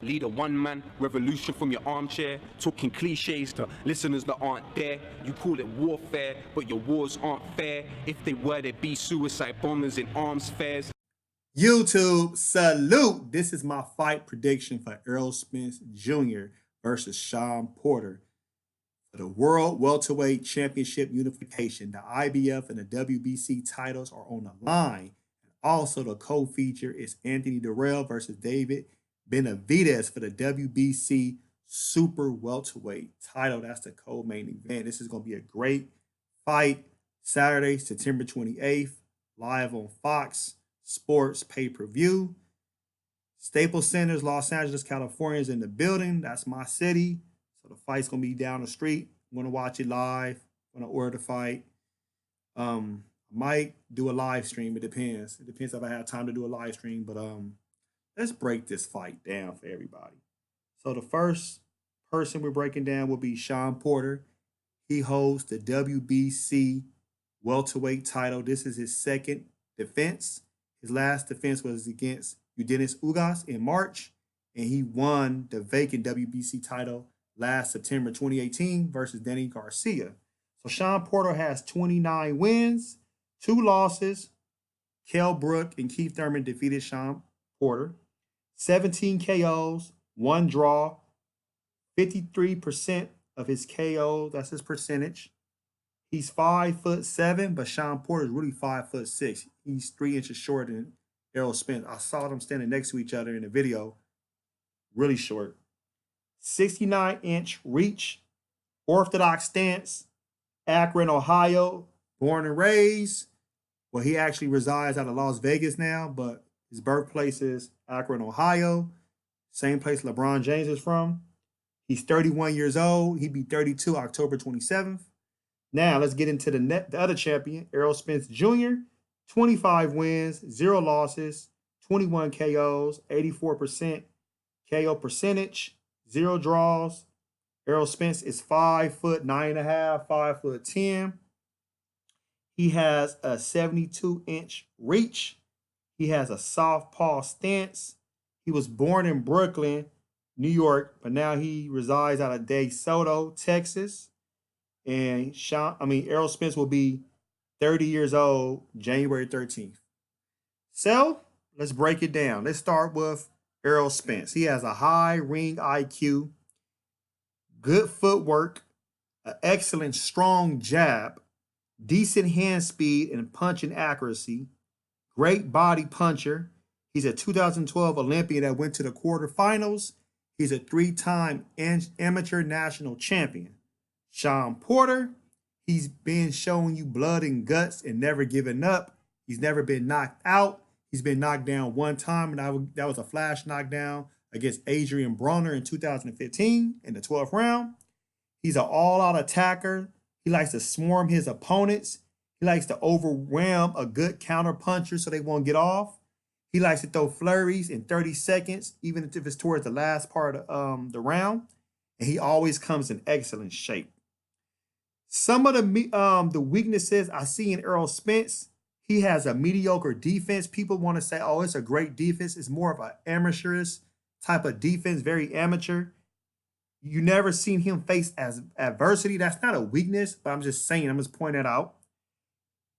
Lead a one-man revolution from your armchair, talking cliches to listeners that aren't there. You call it warfare, but your wars aren't fair. If they were, there'd be suicide bombers in arms fairs. YouTube, salute! This is my fight prediction for Errol Spence Jr. versus Shawn Porter for the World Welterweight Championship unification. The IBF and the WBC titles are on the line. Also, the co-feature is Anthony Dirrell versus David Benavidez for the WBC Super Welterweight title. That's the co-main event. This is going to be a great fight. Saturday, September 28th, live on Fox Sports pay-per-view. Staples Centers, Los Angeles, California is in the building. That's my city. So the fight's going to be down the street. I'm going to watch it live. I'm going to order the fight. I might do a live stream. It depends. It depends if I have time to do a live stream. But let's break this fight down for everybody. So the first person we're breaking down will be Shawn Porter. He holds the WBC welterweight title. This is his second defense. His last defense was against Eugenio Ugas in March, and he won the vacant WBC title last September 2018 versus Danny Garcia. So Shawn Porter has 29 wins, 2 losses. Kell Brook and Keith Thurman defeated Shawn Porter. 17 KOs, 1 draw, 53% of his KOs, that's his percentage. He's 5'7", but Shawn Porter is really 5'6". He's 3 inches shorter than Errol Spence. I saw them standing next to each other in the video. Really short. 69-inch reach, orthodox stance, Akron, Ohio, born and raised. Well, he actually resides out of Las Vegas now, but his birthplace is Akron, Ohio. Same place LeBron James is from. He's 31 years old. He'd be 32 October 27th. Now, let's get into the other champion, Errol Spence Jr. 25 wins, 0 losses, 21 KOs, 84% KO percentage, 0 draws. Errol Spence is 5'9.5", 5'10". He has a 72-inch reach. He has a southpaw stance. He was born in Brooklyn, New York, but now he resides out of DeSoto, Texas. And Errol Spence will be 30 years old January 13th. So let's break it down. Let's start with Errol Spence. He has a high ring IQ, good footwork, an excellent strong jab, decent hand speed and punching accuracy, great body puncher. He's a 2012 Olympian that went to the quarterfinals. He's a 3-time amateur national champion. Shawn Porter, he's been showing you blood and guts and never giving up. He's never been knocked out. He's been knocked down 1 time, and that was a flash knockdown against Adrian Broner in 2015 in the 12th round. He's an all-out attacker. He likes to swarm his opponents. He likes to overwhelm a good counter puncher so they won't get off. He likes to throw flurries in 30 seconds, even if it's towards the last part of the round. And he always comes in excellent shape. Some of the weaknesses I see in Errol Spence, he has a mediocre defense. People want to say, oh, it's a great defense. It's more of an amateurish type of defense, very amateur. You never seen him face as adversity. That's not a weakness, but I'm just saying, I'm just pointing that out.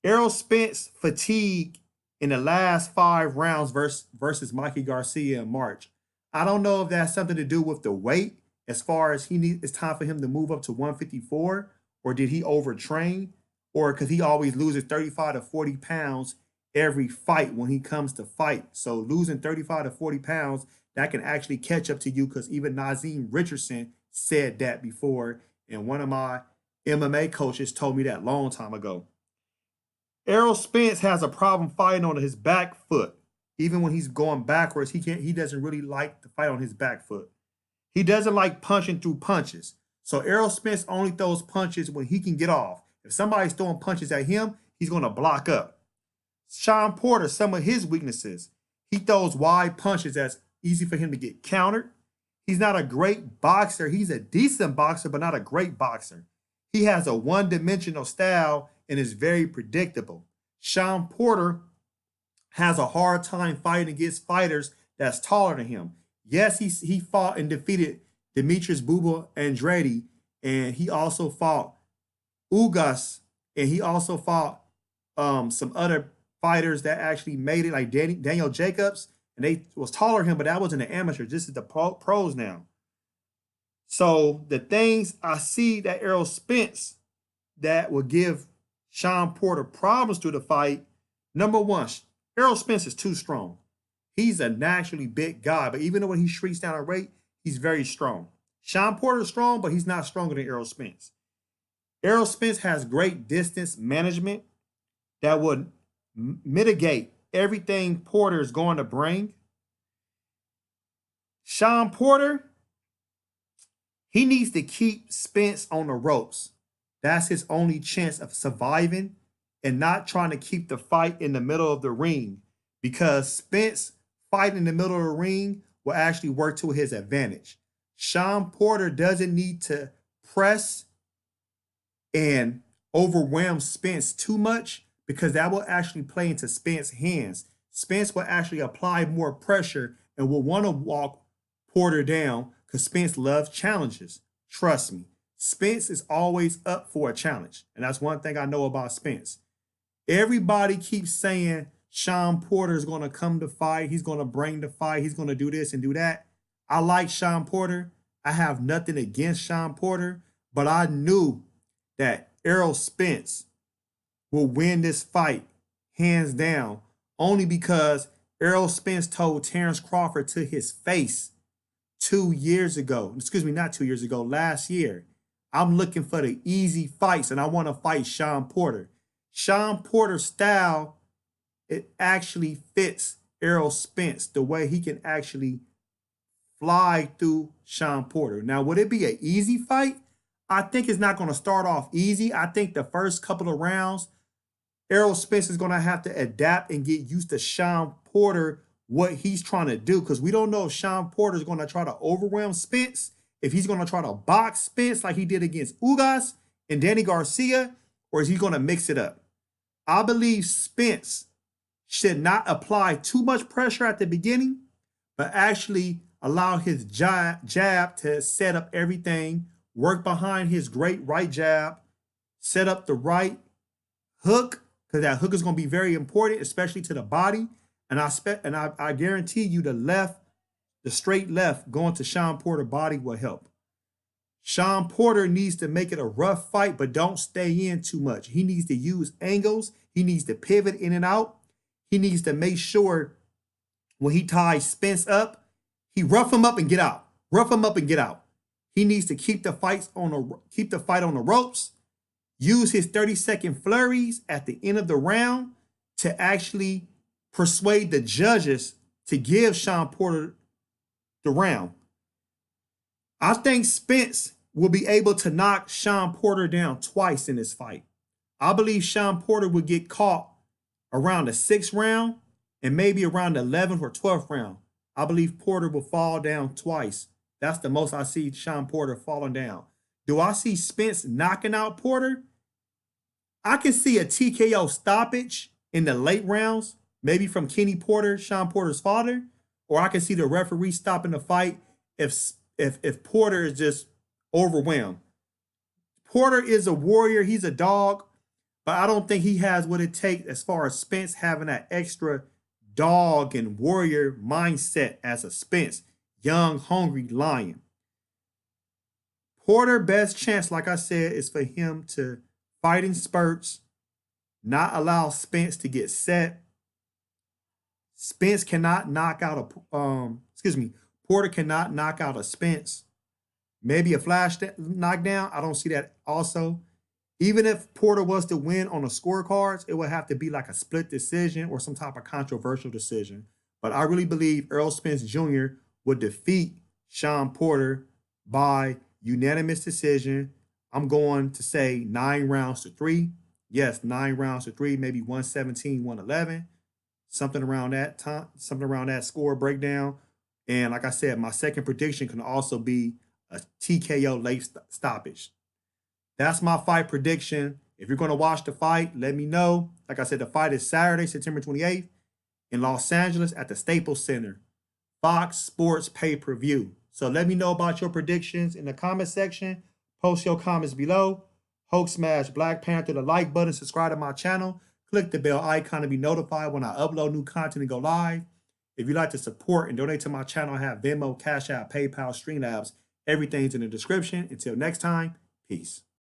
Errol Spence fatigue in the last 5 rounds versus Mikey Garcia in March. I don't know if that's something to do with the weight, as far as it's time for him to move up to 154, or did he overtrain, or because he always loses 35 to 40 pounds every fight when he comes to fight. So losing 35 to 40 pounds, that can actually catch up to you, because even Nazim Richardson said that before, and one of my MMA coaches told me that a long time ago. Errol Spence has a problem fighting on his back foot. Even when he's going backwards, he doesn't really like to fight on his back foot. He doesn't like punching through punches. So Errol Spence only throws punches when he can get off. If somebody's throwing punches at him, he's going to block up. Shawn Porter, some of his weaknesses. He throws wide punches that's easy for him to get countered. He's not a great boxer. He's a decent boxer, but not a great boxer. He has a one-dimensional style and is very predictable. Shawn Porter has a hard time fighting against fighters that's taller than him. Yes, he fought and defeated Demetrius Bubba Andrade, and he also fought Ugas, and he also fought some other fighters that actually made it, like Daniel Jacobs, and they was taller than him, but that wasn't an amateur. This is the pros now. So the things I see that Errol Spence that will give Shawn Porter problems through the fight. Number one, Errol Spence is too strong. He's a naturally big guy, but even though when he shrinks down in weight, he's very strong. Shawn Porter is strong, but he's not stronger than Errol Spence. Errol Spence has great distance management that would mitigate everything Porter is going to bring. Shawn Porter, he needs to keep Spence on the ropes. That's his only chance of surviving and not trying to keep the fight in the middle of the ring, because Spence fighting in the middle of the ring will actually work to his advantage. Shawn Porter doesn't need to press and overwhelm Spence too much, because that will actually play into Spence's hands. Spence will actually apply more pressure and will want to walk Porter down, because Spence loves challenges. Trust me, Spence is always up for a challenge. And that's one thing I know about Spence. Everybody keeps saying Shawn Porter is going to come to fight. He's going to bring the fight. He's going to do this and do that. I like Shawn Porter. I have nothing against Shawn Porter, but I knew that Errol Spence will win this fight hands down, only because Errol Spence told Terrence Crawford to his face 2 years ago. Excuse me, not 2 years ago, last year. I'm looking for the easy fights, and I want to fight Shawn Porter. Shawn Porter's style, it actually fits Errol Spence, the way he can actually fly through Shawn Porter. Now, would it be an easy fight? I think it's not going to start off easy. I think the first couple of rounds, Errol Spence is going to have to adapt and get used to Shawn Porter, what he's trying to do, because we don't know if Shawn Porter is going to try to overwhelm Spence, if he's going to try to box Spence like he did against Ugas and Danny Garcia, or is he going to mix it up? I believe Spence should not apply too much pressure at the beginning, but actually allow his jab to set up everything, work behind his great right jab, set up the right hook, because that hook is going to be very important, especially to the body. And I guarantee you the straight left going to Shawn Porter's body will help. Shawn Porter needs to make it a rough fight, but don't stay in too much. He needs to use angles. He needs to pivot in and out. He needs to make sure when he ties Spence up, he rough him up and get out. Rough him up and get out. He needs to keep the fight on the ropes. Use his 30-second flurries at the end of the round to actually persuade the judges to give Shawn Porter the round. I think Spence will be able to knock Shawn Porter down twice in this fight. I believe Shawn Porter will get caught around the 6th round and maybe around the 11th or 12th round. I believe Porter will fall down twice. That's the most I see Shawn Porter falling down. Do I see Spence knocking out Porter? I can see a TKO stoppage in the late rounds, maybe from Kenny Porter, Shawn Porter's father, or I can see the referee stopping the fight if Porter is just overwhelmed. Porter is a warrior, he's a dog, but I don't think he has what it takes as far as Spence having that extra dog and warrior mindset as a Spence, young, hungry lion. Porter's best chance, like I said, is for him to fight in spurts, not allow Spence to get set. Spence cannot knock out Porter cannot knock out a Spence. Maybe a flash knockdown. I don't see that also. Even if Porter was to win on the scorecards, it would have to be like a split decision or some type of controversial decision. But I really believe Errol Spence Jr. would defeat Shawn Porter by unanimous decision. I'm going to say 9 rounds to 3. Yes, 9 rounds to 3, maybe 117, 111. Something around that time, something around that score breakdown. And like I said, my second prediction can also be a TKO late stoppage. That's my fight prediction. If you're going to watch the fight, let me know. Like I said, the fight is Saturday, September 28th in Los Angeles at the Staples Center. Fox Sports pay-per-view. So let me know about your predictions in the comment section. Post your comments below. Hulk smash Black Panther, the like button, subscribe to my channel. Click the bell icon to be notified when I upload new content and go live. If you'd like to support and donate to my channel, I have Venmo, CashApp, PayPal, Streamlabs. Everything's in the description. Until next time, peace.